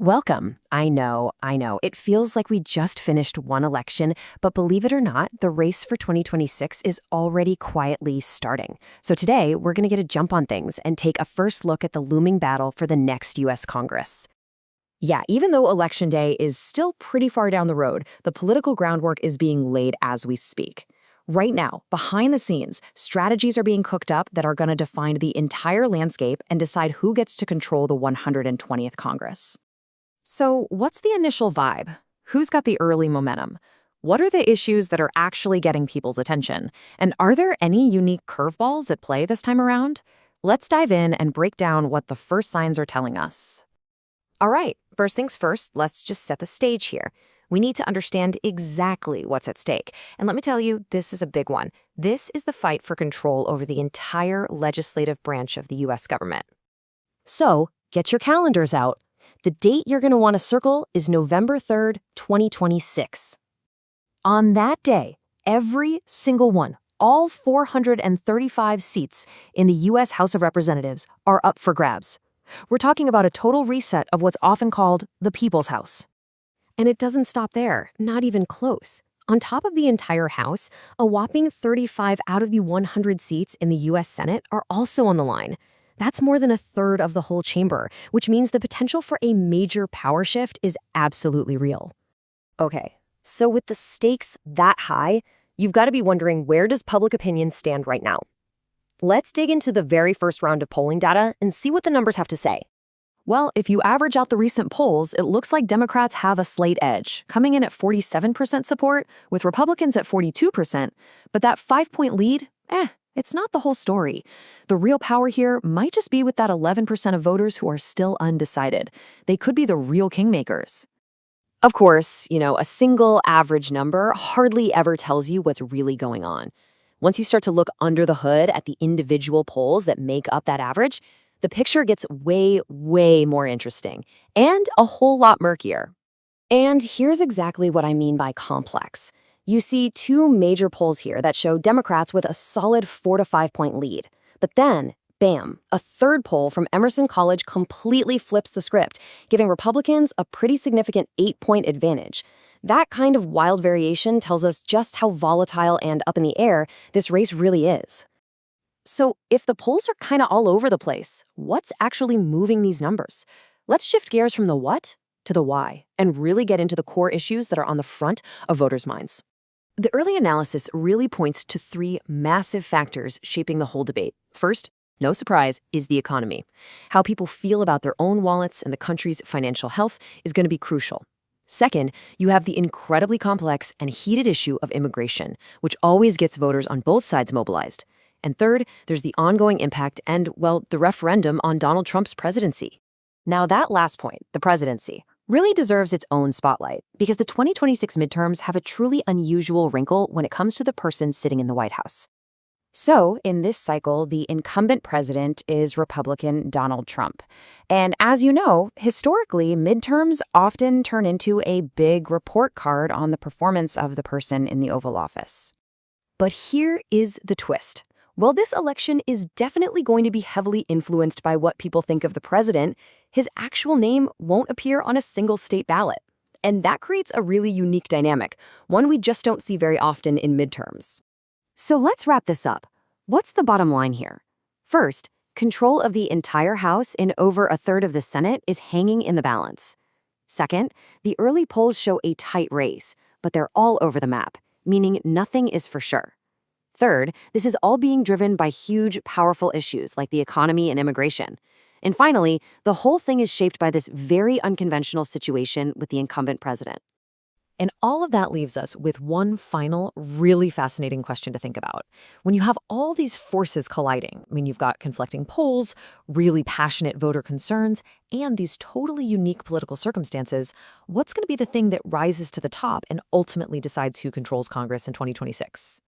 Welcome. I know. It feels like we just finished one election, but believe it or not, the race for 2026 is already quietly starting. So today, we're going to get a jump on things and take a first look at the looming battle for the next U.S. Congress. Yeah, even though Election Day is still pretty far down the road, the political groundwork is being laid as we speak. Right now, behind the scenes, strategies are being cooked up that are going to define the entire landscape and decide who gets to control the 120th Congress. So, what's the initial vibe? Who's got the early momentum? What are the issues that are actually getting people's attention? And are there any unique curveballs at play this time around? Let's dive in and break down what the first signs are telling us. All right, first things first, let's just set the stage here. We need to understand exactly what's at stake. And let me tell you, this is a big one. This is the fight for control over the entire legislative branch of the U.S. government. So, get your calendars out. The date you're going to want to circle is November 3rd, 2026. On that day, every single one, all 435 seats in the U.S. House of Representatives are up for grabs. We're talking about a total reset of what's often called the People's House. And it doesn't stop there, not even close. On top of the entire House, a whopping 35 out of the 100 seats in the U.S. Senate are also on the line. That's more than a third of the whole chamber, which means the potential for a major power shift is absolutely real. Okay, so with the stakes that high, you've got to be wondering, where does public opinion stand right now? Let's dig into the very first round of polling data and see what the numbers have to say. Well, if you average out the recent polls, it looks like Democrats have a slight edge, coming in at 47% support, with Republicans at 42%, but that 5-point lead, it's not the whole story. The real power here might just be with that 11% of voters who are still undecided. They could be the real kingmakers. Of course, a single average number hardly ever tells you what's really going on. Once you start to look under the hood at the individual polls that make up that average, the picture gets way, way more interesting and a whole lot murkier. And here's exactly what I mean by complex. You see two major polls here that show Democrats with a solid 4 to 5 point lead. But then, bam, a third poll from Emerson College completely flips the script, giving Republicans a pretty significant 8-point advantage. That kind of wild variation tells us just how volatile and up in the air this race really is. So if the polls are kind of all over the place, what's actually moving these numbers? Let's shift gears from the what to the why and really get into the core issues that are on the front of voters' minds. The early analysis really points to 3 massive factors shaping the whole debate. First, no surprise, is the economy. How people feel about their own wallets and the country's financial health is going to be crucial. Second, you have the incredibly complex and heated issue of immigration, which always gets voters on both sides mobilized. And third, there's the ongoing impact and, well, the referendum on Donald Trump's presidency. Now, that last point, the presidency, really deserves its own spotlight because the 2026 midterms have a truly unusual wrinkle when it comes to the person sitting in the White House. So, in this cycle, the incumbent president is Republican Donald Trump. And as you know, historically, midterms often turn into a big report card on the performance of the person in the Oval Office. But here is the twist. While this election is definitely going to be heavily influenced by what people think of the president, his actual name won't appear on a single state ballot. And that creates a really unique dynamic, one we just don't see very often in midterms. So let's wrap this up. What's the bottom line here? First, control of the entire House and over a third of the Senate is hanging in the balance. Second, the early polls show a tight race, but they're all over the map, meaning nothing is for sure. Third, this is all being driven by huge, powerful issues like the economy and immigration. And finally, the whole thing is shaped by this very unconventional situation with the incumbent president. And all of that leaves us with one final, really fascinating question to think about. When you have all these forces colliding, you've got conflicting polls, really passionate voter concerns, and these totally unique political circumstances, what's going to be the thing that rises to the top and ultimately decides who controls Congress in 2026?